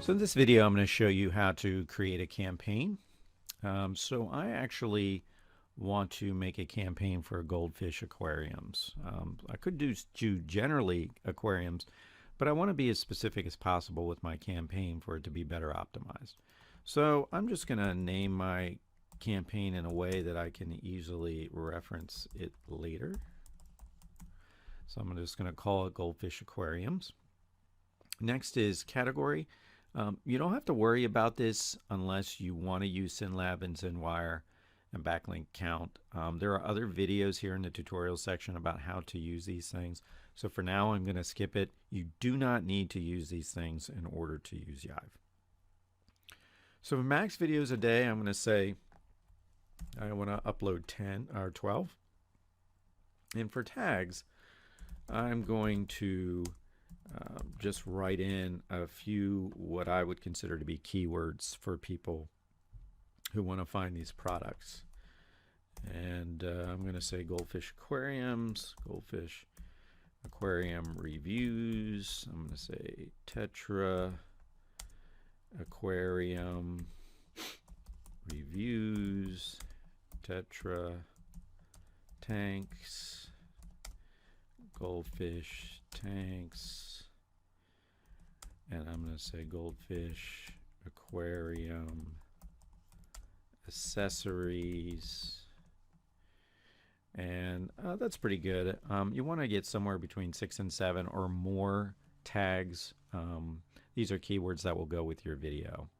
So in this video, I'm going to show you how to create a campaign. So I actually want to make a campaign for goldfish aquariums. I could do generally aquariums, but I want to be as specific as possible with my campaign for it to be better optimized. So I'm just going to name my campaign in a way that I can easily reference it later. So I'm just going to call it goldfish aquariums. Next is category. You don't have to worry about this unless you want to use SynLab and ZenWire and backlink count. There are other videos here in the tutorial section about how to use these things. So for now, I'm going to skip it. You do not need to use these things in order to use YIVE. So for max videos a day, I'm going to say I want to upload 10 or 12. And for tags, I'm going to just write in a few what I would consider to be keywords for people who want to find these products. And I'm going to say goldfish aquariums, goldfish aquarium reviews. I'm going to say Tetra aquarium reviews, Tetra tanks, goldfish tanks, and I'm going to say goldfish aquarium accessories, and that's pretty good. You want to get somewhere between 6 and 7 or more tags. These are keywords that will go with your video.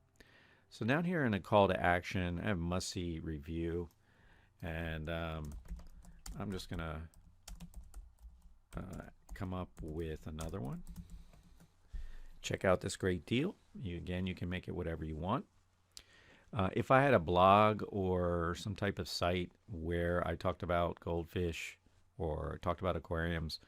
So down here in a call to action, I have must-see review, and I'm just going to come up with another one. Check out this great deal. Again, you can make it whatever you want. If I had a blog or some type of site where I talked about goldfish or talked about aquariums,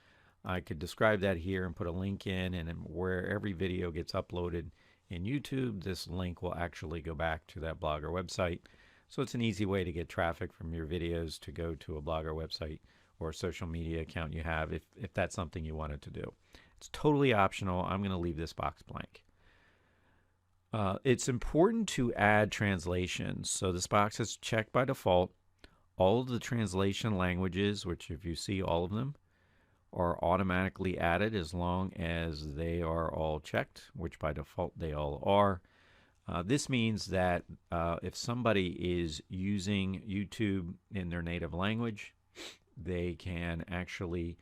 I could describe that here and put a link in, and where every video gets uploaded in YouTube, this link will actually go back to that blog or website. So it's an easy way to get traffic from your videos to go to a blog or website or social media account you have if that's something you wanted to do. It's totally optional. I'm going to leave this box blank. It's important to add translations. So this box is checked by default. All of the translation languages, which if you see all of them, are automatically added as long as they are all checked, which by default they all are. This means that if somebody is using YouTube in their native language, they can actually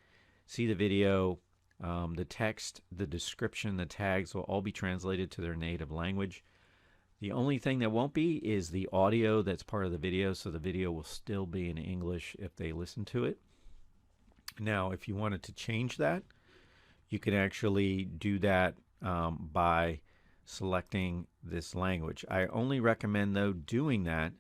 see the video, the text, the description, the tags will all be translated to their native language. The only thing that won't be is the audio that's part of the video, so the video will still be in English if they listen to it. Now, if you wanted to change that, you can actually do that by selecting this language. I only recommend, though, doing that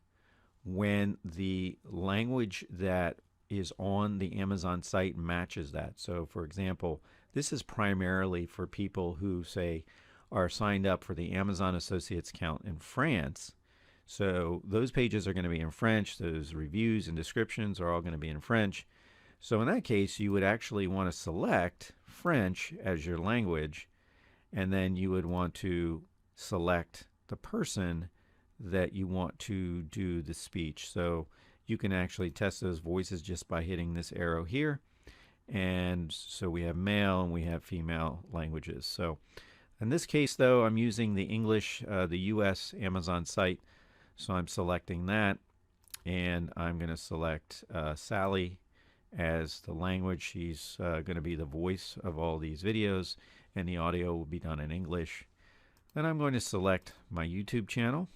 when the language that is on the Amazon site matches that. So for example, this is primarily for people who say are signed up for the Amazon Associates account in France. So those pages are going to be in French. Those reviews and descriptions are all going to be in French. So in that case, you would actually want to select French as your language, and then you would want to select the person that you want to do the speech. So you can actually test those voices just by hitting this arrow here. And so we have male and we have female languages. So in this case, though, I'm using the English, the US Amazon site. So I'm selecting that, and I'm going to select Sally as the language. She's going to be the voice of all these videos, and the audio will be done in English. Then I'm going to select my YouTube channel.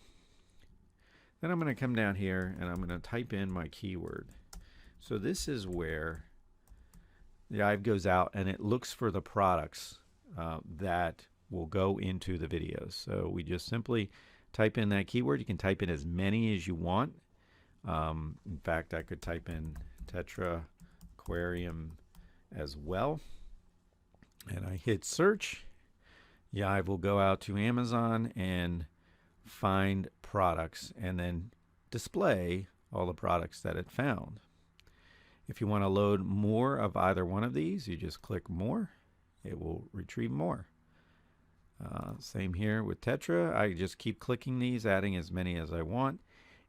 Then I'm going to come down here and I'm going to type in my keyword. So this is where the YIVE goes out and it looks for the products that will go into the videos. So we just simply type in that keyword. You can type in as many as you want. In fact, I could type in Tetra aquarium as well. And I hit search. YIVE will go out to Amazon and find products and then display all the products that it found. If you want to load more of either one of these, you just click more. It will retrieve more. Same here with Tetra. I just keep clicking these, adding as many as I want.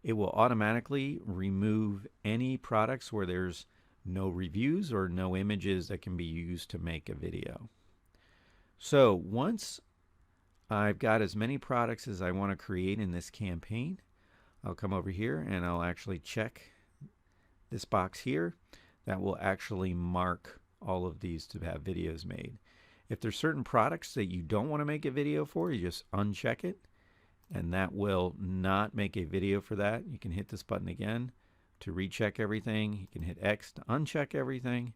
It will automatically remove any products where there's no reviews or no images that can be used to make a video. So once I've got as many products as I want to create in this campaign, I'll come over here and I'll actually check this box here. That will actually mark all of these to have videos made. If there's certain products that you don't want to make a video for, you just uncheck it, and that will not make a video for that. You can hit this button again to recheck everything. You can hit X to uncheck everything,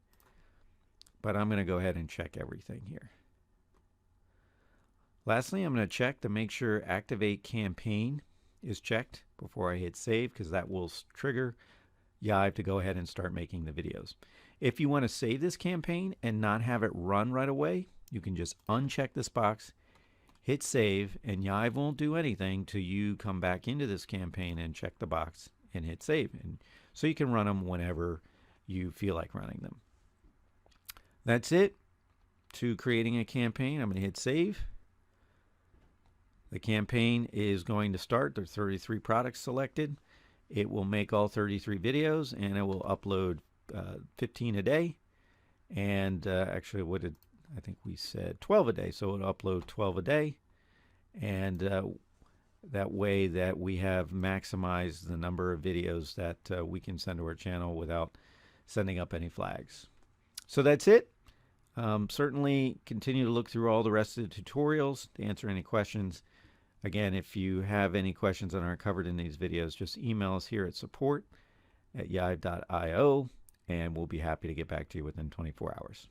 but I'm going to go ahead and check everything here. Lastly, I'm going to check to make sure Activate Campaign is checked before I hit Save, because that will trigger YIVE to go ahead and start making the videos. If you want to save this campaign and not have it run right away, you can just uncheck this box, hit Save, and YIVE won't do anything till you come back into this campaign and check the box and hit Save. And so you can run them whenever you feel like running them. That's it to creating a campaign. I'm going to hit Save. The campaign is going to start. There's 33 products selected. It will make all 33 videos, and it will upload 15 a day. And actually, what did I think we said 12 a day, so it'll upload 12 a day, and that way that we have maximized the number of videos that we can send to our channel without sending up any flags. So that's it. Certainly continue to look through all the rest of the tutorials to answer any questions. Again, if you have any questions that aren't covered in these videos, just email us here at support@yive.io, and we'll be happy to get back to you within 24 hours.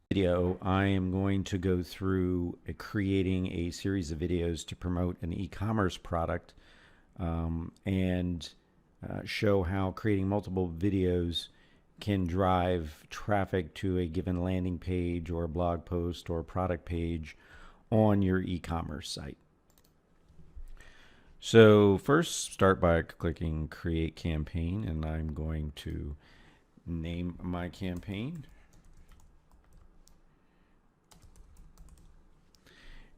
Video, I am going to go through creating a series of videos to promote an e-commerce product and show how creating multiple videos can drive traffic to a given landing page or a blog post or a product page on your e-commerce site. So first, start by clicking Create Campaign, and I'm going to name my campaign.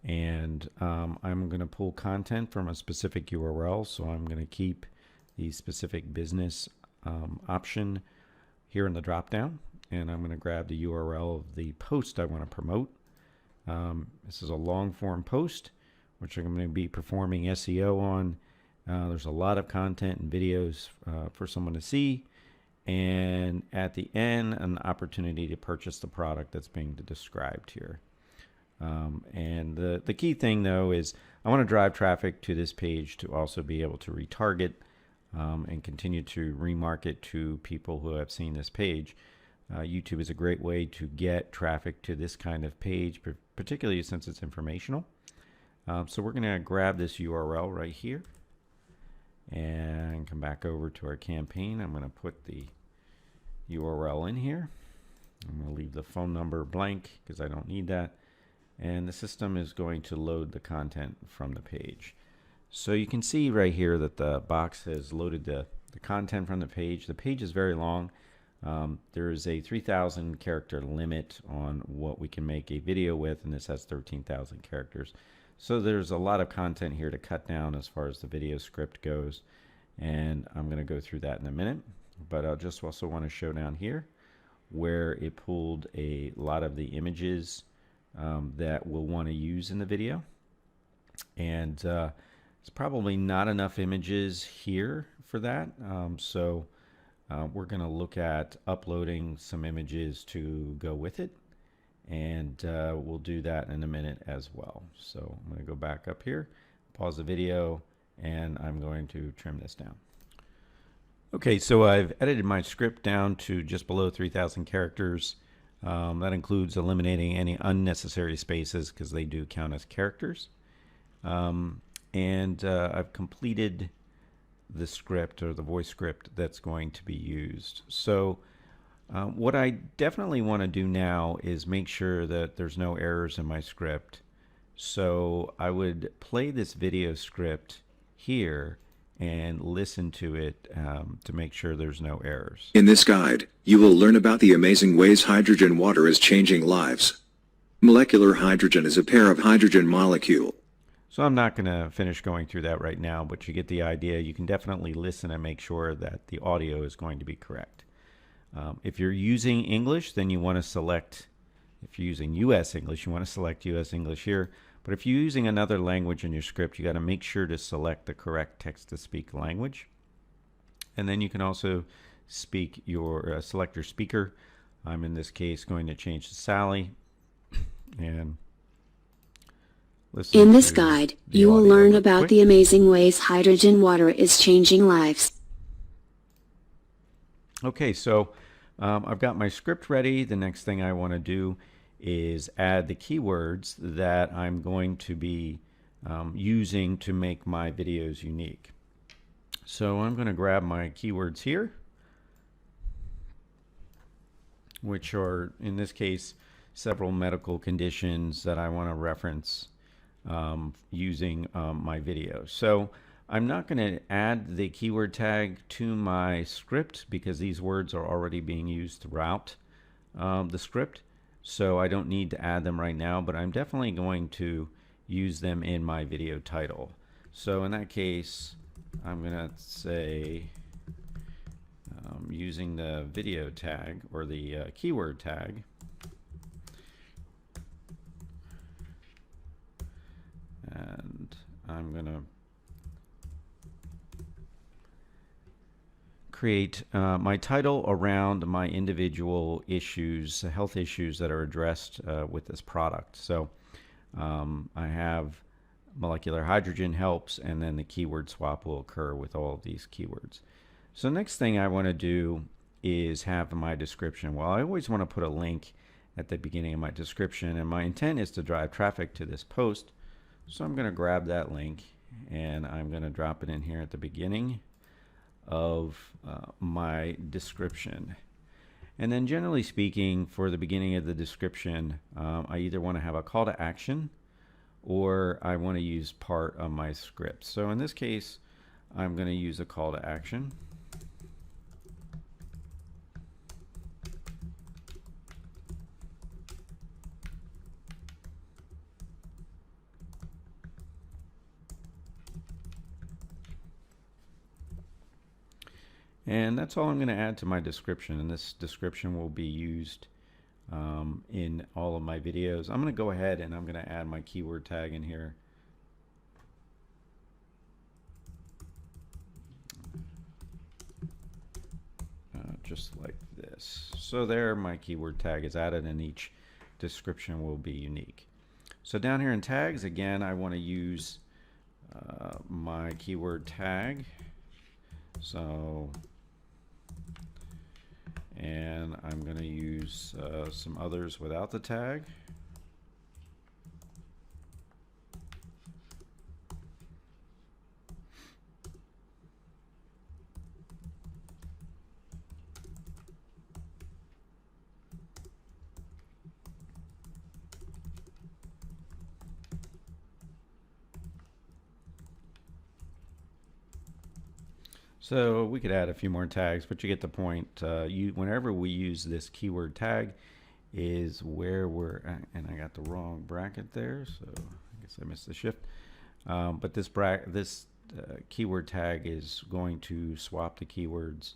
And I'm going to pull content from a specific URL, so I'm going to keep the specific business option here in the drop-down, and I'm going to grab the URL of the post I want to promote. This is a long-form post, which I'm going to be performing SEO on. There's a lot of content and videos for someone to see, and at the end, an opportunity to purchase the product that's being described here. And the key thing, though, is I want to drive traffic to this page to also be able to retarget and continue to remarket to people who have seen this page. YouTube is a great way to get traffic to this kind of page, particularly since it's informational. So we're going to grab this URL right here and come back over to our campaign. I'm going to put the URL in here. I'm going to leave the phone number blank because I don't need that. And the system is going to load the content from the page. So you can see right here that the box has loaded the content from the page. The page is very long. There is a 3,000 character limit on what we can make a video with, and this has 13,000 characters. So there's a lot of content here to cut down as far as the video script goes, and I'm going to go through that in a minute. But I'll just also want to show down here where it pulled a lot of the images that we'll want to use in the video, and it's probably not enough images here for that, so we're going to look at uploading some images to go with it, and we'll do that in a minute as well. So I'm going to go back up here, pause the video, and I'm going to trim this down. Okay, so I've edited my script down to just below 3,000 characters. That includes eliminating any unnecessary spaces because they do count as characters. And I've completed the script, or the voice script, that's going to be used. So what I definitely want to do now is make sure that there's no errors in my script. So I would play this video script here and listen to it to make sure there's no errors. In this guide, you will learn about the amazing ways hydrogen water is changing lives. Molecular hydrogen is a pair of hydrogen molecules. So I'm not going to finish going through that right now, but you get the idea. You can definitely listen and make sure that the audio is going to be correct. If you're using English, then you want to select, if you're using US English, you want to select US English here. But if you're using another language in your script, you got to make sure to select the correct text-to-speak language. And then you can also select your speaker. I'm in this case going to change to Sally and listen. In this guide, you will learn about the amazing ways hydrogen water is changing lives. Okay, so I've got my script ready. The next thing I want to do is add the keywords that I'm going to be using to make my videos unique. So I'm going to grab my keywords here, which are, in this case, several medical conditions that I want to reference using my video. So I'm not going to add the keyword tag to my script because these words are already being used throughout the script. So I don't need to add them right now, but I'm definitely going to use them in my video title. So in that case, I'm going to say using the video tag or the keyword tag. And I'm going to create my title around my individual issues, health issues that are addressed with this product. So I have molecular hydrogen helps, and then the keyword swap will occur with all of these keywords. So next thing I want to do is have my description. Well, I always want to put a link at the beginning of my description, and my intent is to drive traffic to this post. So I'm going to grab that link and I'm going to drop it in here at the beginning of my description. And then generally speaking, for the beginning of the description, I either want to have a call to action or I want to use part of my script. So in this case, I'm going to use a call to action. And that's all I'm going to add to my description, and this description will be used in all of my videos. I'm going to go ahead and I'm going to add my keyword tag in here. Just like this. So there, my keyword tag is added, and each description will be unique. So down here in tags, again, I want to use my keyword tag. So, and I'm going to use some others without the tag. So we could add a few more tags, but you get the point. Whenever we use this keyword tag is where we're at, and I got the wrong bracket there, so I guess I missed the shift. But this keyword tag is going to swap the keywords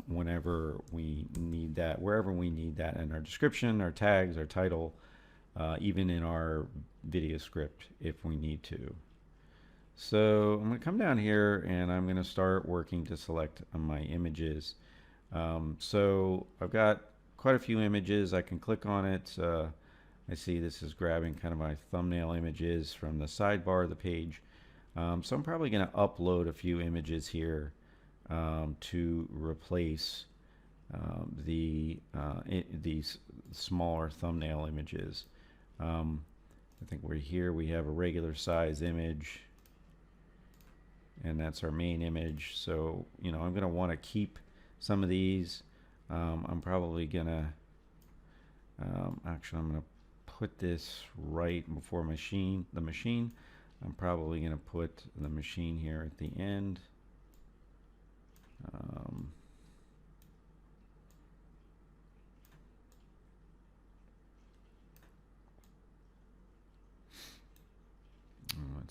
whenever we need that, wherever we need that in our description, our tags, our title, even in our video script if we need to. So I'm going to come down here and I'm going to start working to select my images. So I've got quite a few images. I can click on it. I see this is grabbing kind of my thumbnail images from the sidebar of the page. So I'm probably going to upload a few images here to replace these smaller thumbnail images. I think we have a regular size image, and that's our main image. So, I'm going to want to keep some of these. I'm probably going to, actually I'm going to put this right before the machine. I'm probably going to put the machine here at the end.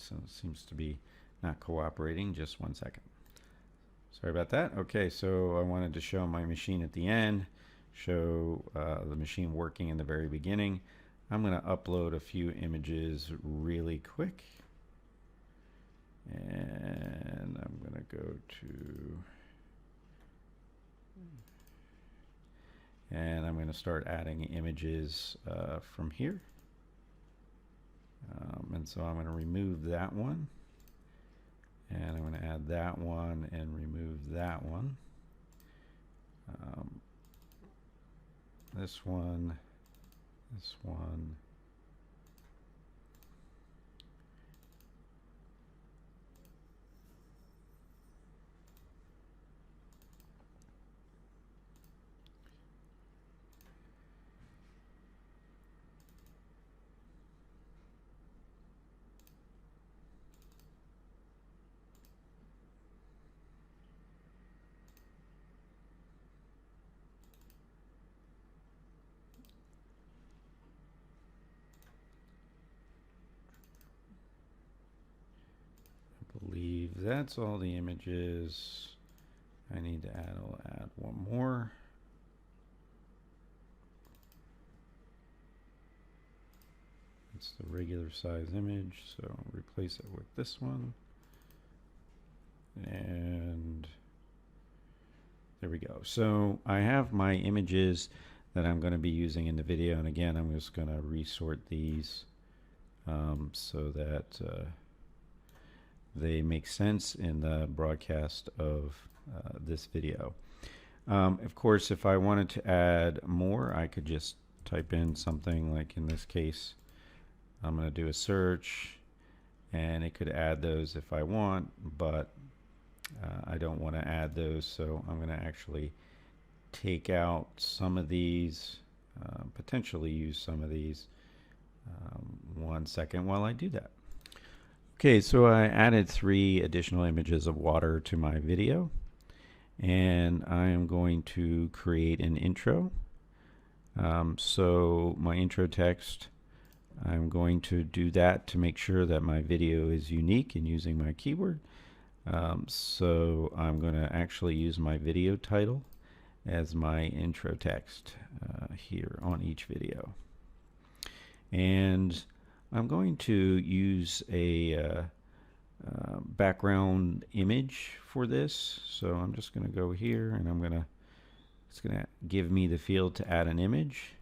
so it seems to be not cooperating. Just 1 second. Sorry about that. Okay, so I wanted to show my machine at the end, show the machine working in the very beginning. I'm going to upload a few images really quick. And I'm going to go to, and I'm going to start adding images from here. And so I'm going to remove that one. And I'm going to add that one and remove that one. This one, this one. Believe that's all the images I need to add. I'll add one more. It's the regular size image, so I'll replace it with this one. And there we go. So I have my images that I'm going to be using in the video, and again I'm just going to resort these so that they make sense in the broadcast of this video. Of course, if I wanted to add more, I could just type in something like, in this case, I'm going to do a search, and it could add those if I want, but I don't want to add those, so I'm going to actually take out some of these, potentially use some of these. 1 second while I do that. Okay, so I added 3 additional images of water to my video, and I am going to create an intro. So my intro text, I'm going to do that to make sure that my video is unique in using my keyword. So I'm going to actually use my video title as my intro text here on each video. And I'm going to use a background image for this. So I'm just going to go here, and it's going to give me the field to add an image.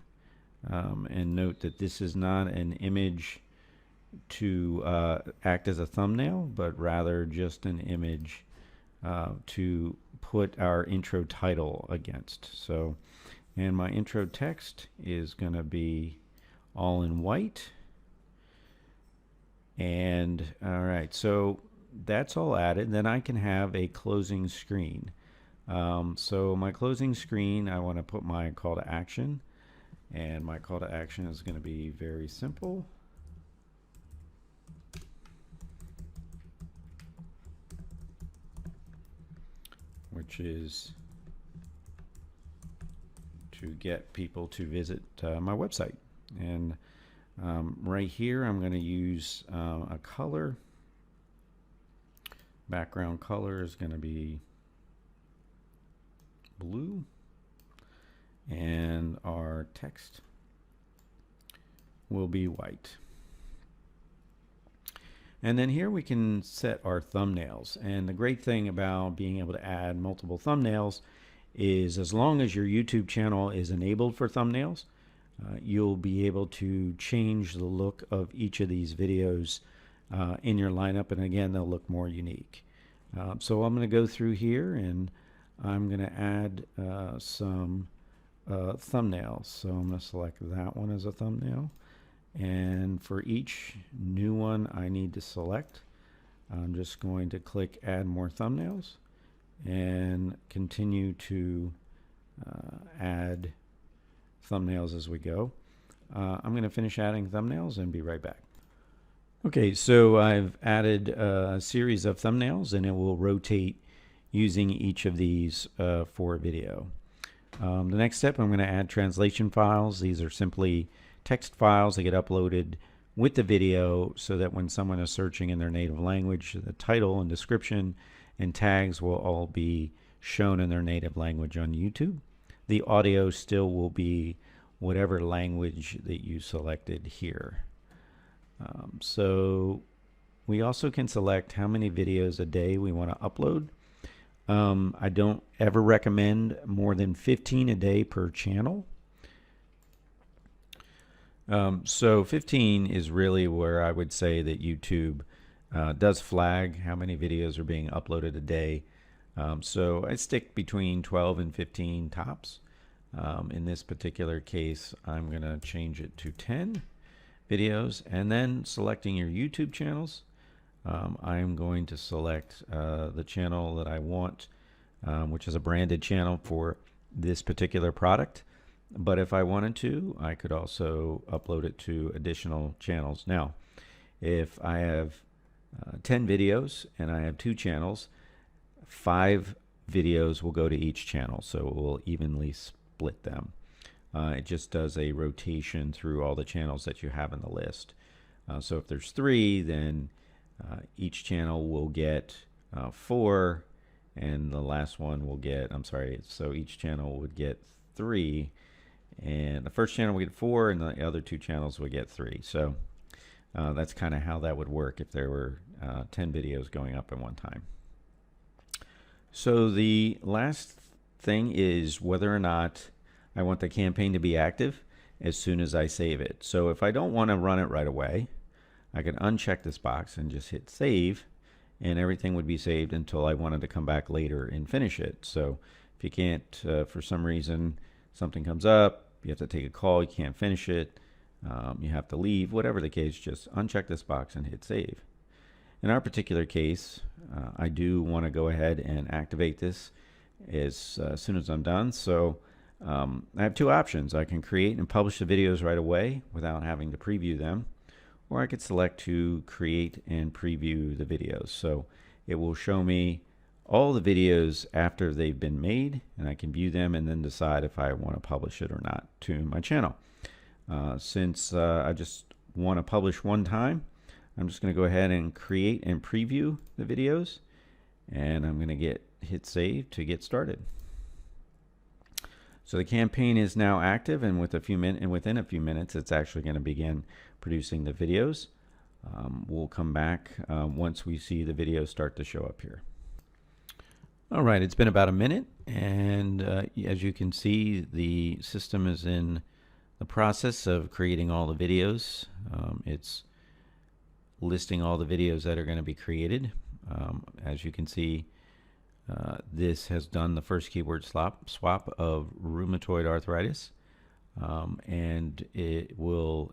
And note that this is not an image to act as a thumbnail, but rather just an image to put our intro title against. So, and my intro text is going to be all in white. And all right, so that's all added. Then I can have a closing screen. So my closing screen, I want to put my call to action, and my call to action is going to be very simple. Which is to get people to visit my website. And right here I'm going to use a color. Background color is going to be blue, and our text will be white. And then here we can set our thumbnails. And the great thing about being able to add multiple thumbnails is, as long as your YouTube channel is enabled for thumbnails, you'll be able to change the look of each of these videos in your lineup, and again, they'll look more unique. So I'm going to go through here, and I'm going to add some thumbnails. So I'm going to select that one as a thumbnail, and for each new one I need to select, I'm just going to click add more thumbnails and continue to add thumbnails as we go. I'm going to finish adding thumbnails and be right back. Okay, so I've added a series of thumbnails, and it will rotate using each of these for video. The next step, I'm going to add translation files. These are simply text files that get uploaded with the video so that when someone is searching in their native language, the title and description and tags will all be shown in their native language on YouTube. The audio still will be whatever language that you selected here. So we also can select how many videos a day we want to upload. I don't ever recommend more than 15 a day per channel. So 15 is really where I would say that YouTube does flag how many videos are being uploaded a day. So I stick between 12 and 15 tops. In this particular case, I'm going to change it to 10 videos, and then selecting your YouTube channels. I'm going to select the channel that I want, which is a branded channel for this particular product. But if I wanted to, I could also upload it to additional channels. Now, if I have 10 videos and I have 2 channels, 5 videos will go to each channel, so it will evenly split them. It just does a rotation through all the channels that you have in the list. So if there's 3, then each channel will get 4, and the last one will get, so each channel would get 3, and the first channel would get 4, and the other 2 channels would get 3. So that's kind of how that would work if there were 10 videos going up at one time. So the last thing is whether or not I want the campaign to be active as soon as I save it. So if I don't want to run it right away, I can uncheck this box and just hit save, and everything would be saved until I wanted to come back later and finish it. So if you can't, for some reason, something comes up, you have to take a call, you can't finish it, you have to leave, whatever the case, just uncheck this box and hit save. In our particular case, I do want to go ahead and activate this as soon as I'm done. So I have 2 options. I can create and publish the videos right away without having to preview them, or I could select to create and preview the videos. So it will show me all the videos after they've been made, and I can view them and then decide if I want to publish it or not to my channel. Since I just want to publish one time, I'm just going to go ahead and create and preview the videos, and I'm going to hit save to get started. So the campaign is now active, and within a few minutes it's actually going to begin producing the videos. We'll come back once we see the videos start to show up here. All right, it's been about a minute, and as you can see, the system is in the process of creating all the videos. It's listing all the videos that are going to be created. As you can see, this has done the first keyword swap of rheumatoid arthritis, and it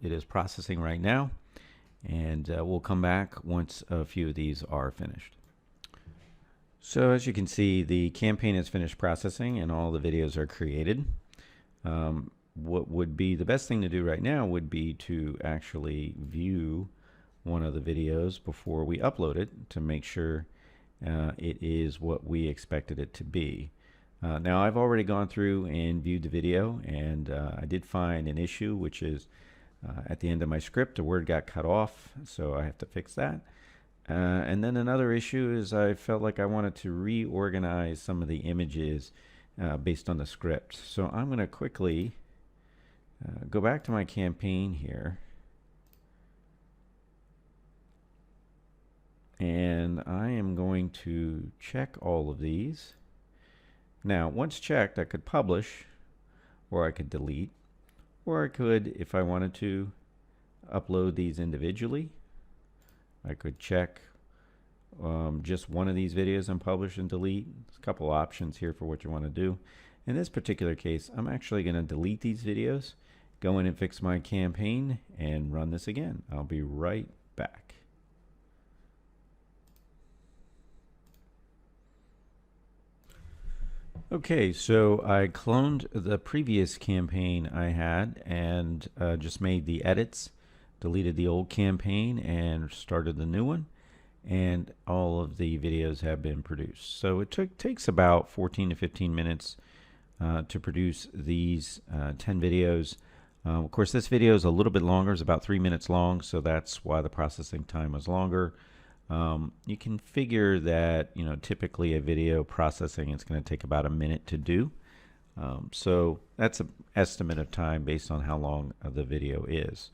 is processing right now, and we'll come back once a few of these are finished. So as you can see, the campaign has finished processing and all the videos are created. What would be the best thing to do right now would be to actually view one of the videos before we upload it to make sure it is what we expected it to be. Now I've already gone through and viewed the video, and I did find an issue, which is at the end of my script a word got cut off, so I have to fix that. And then another issue is I felt like I wanted to reorganize some of the images based on the script. So I'm going to quickly go back to my campaign here, and I am going to check all of these. Now once checked, I could publish, or I could delete, or I could, if I wanted to, upload these individually. I could check just one of these videos and publish and delete. There's a couple options here for what you want to do. In this particular case, I'm actually going to delete these videos, go in and fix my campaign, and run this again. I'll be right back. Okay, so I cloned the previous campaign I had and just made the edits, deleted the old campaign and started the new one, and all of the videos have been produced. So it takes about 14 to 15 minutes to produce these 10 videos. Of course, this video is a little bit longer. It's about 3 minutes long, so that's why the processing time is longer. You can figure that, typically a video processing is going to take about a minute to do. So that's an estimate of time based on how long the video is.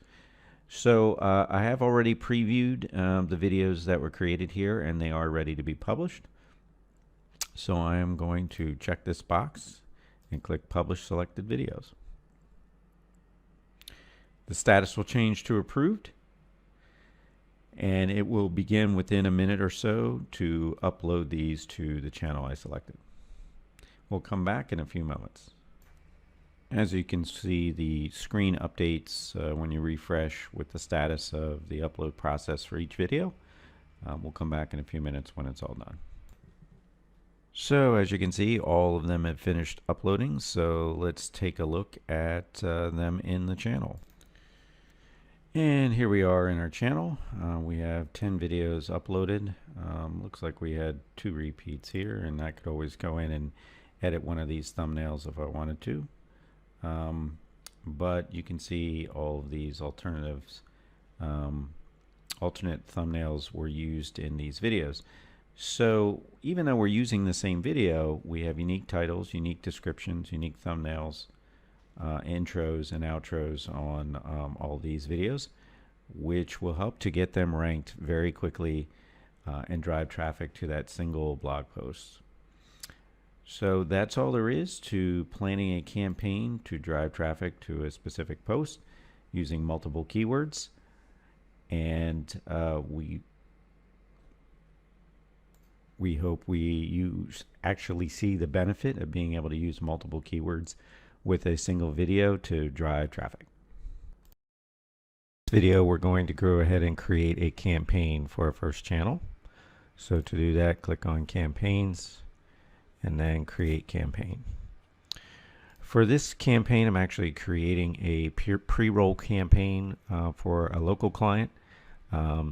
So I have already previewed the videos that were created here, and they are ready to be published. So I am going to check this box and click Publish Selected Videos. The status will change to approved, and it will begin within a minute or so to upload these to the channel I selected. We'll come back in a few moments. As you can see, the screen updates when you refresh with the status of the upload process for each video. We'll come back in a few minutes when it's all done. So as you can see, all of them have finished uploading, so let's take a look at them in the channel. And here we are in our channel. We have 10 videos uploaded. Looks like we had 2 repeats here, and I could always go in and edit one of these thumbnails if I wanted to. But you can see all of these alternate thumbnails were used in these videos. So even though we're using the same video, we have unique titles, unique descriptions, unique thumbnails, intros and outros on all these videos, which will help to get them ranked very quickly and drive traffic to that single blog post. So that's all there is to planning a campaign to drive traffic to a specific post using multiple keywords. And we hope you actually see the benefit of being able to use multiple keywords with a single video to drive traffic. This video, we're going to go ahead and create a campaign for our first channel. So to do that, click on Campaigns and then Create Campaign. For this campaign, I'm actually creating a pre-roll campaign for a local client.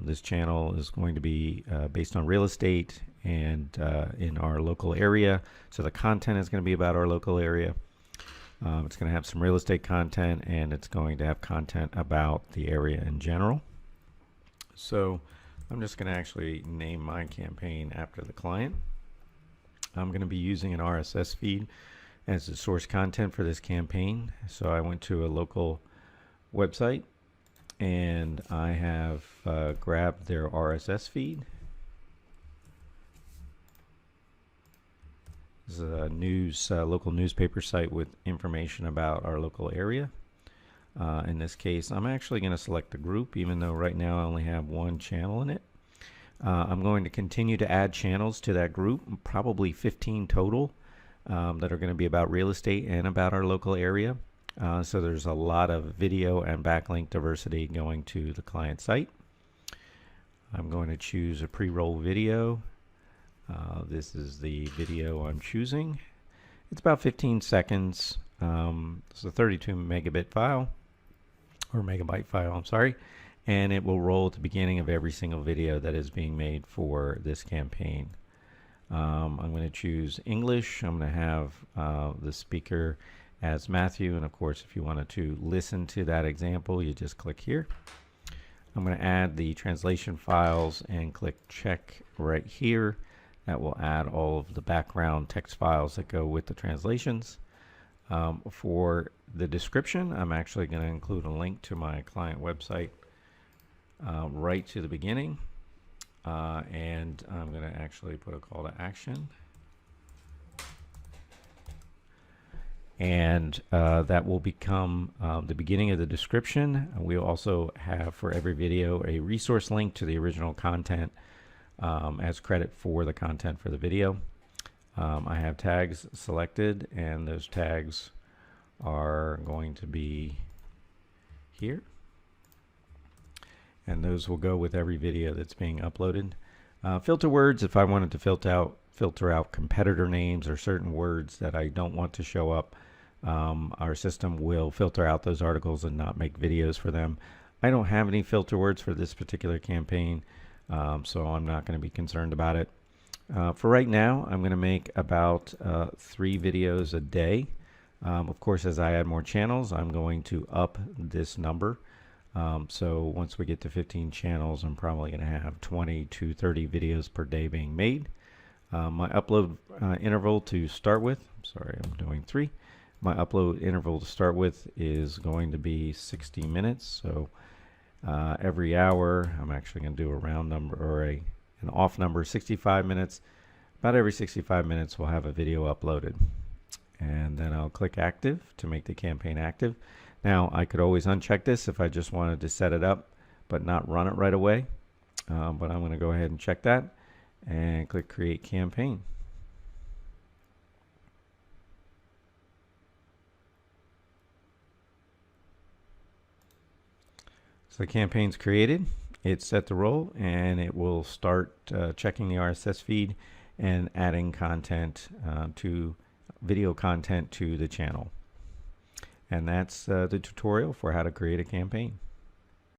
This channel is going to be based on real estate and in our local area. So the content is going to be about our local area. It's going to have some real estate content, and it's going to have content about the area in general. So I'm just going to actually name my campaign after the client. I'm going to be using an RSS feed as the source content for this campaign. So I went to a local website and I have grabbed their RSS feed. This is a local newspaper site with information about our local area. In this case, I'm actually going to select a group, even though right now I only have one channel in it. I'm going to continue to add channels to that group, probably 15 total, that are going to be about real estate and about our local area. So there's a lot of video and backlink diversity going to the client site. I'm going to choose a pre-roll video. This is the video I'm choosing. It's about 15 seconds. It's a 32 megabit file, or megabyte file, I'm sorry. And it will roll at the beginning of every single video that is being made for this campaign. I'm going to choose English. I'm going to have the speaker as Matthew, and of course if you wanted to listen to that example, you just click here. I'm going to add the translation files and click check right here. That will add all of the background text files that go with the translations. For the description, I'm actually going to include a link to my client website right to the beginning, and I'm going to actually put a call to action, and that will become the beginning of the description. We'll also have for every video a resource link to the original content as credit for the content for the video. I have tags selected, and those tags are going to be here, and those will go with every video that's being uploaded. Filter words, if I wanted to filter out competitor names or certain words that I don't want to show up, our system will filter out those articles and not make videos for them. I don't have any filter words for this particular campaign, so I'm not going to be concerned about it. For right now, I'm going to make about 3 videos a day. Of course, as I add more channels, I'm going to up this number. So once we get to 15 channels, I'm probably going to have 20 to 30 videos per day being made. My upload interval to start with, sorry, I'm doing 3. My upload interval to start with is going to be 60 minutes. So every hour, I'm actually going to do a round number or an off number, 65 minutes. About every 65 minutes, we'll have a video uploaded. And then I'll click active to make the campaign active. Now, I could always uncheck this if I just wanted to set it up, but not run it right away. But I'm going to go ahead and check that and click create campaign. So the campaign's created, it's set to roll, and it will start checking the RSS feed and adding content video content to the channel. And that's the tutorial for how to create a campaign.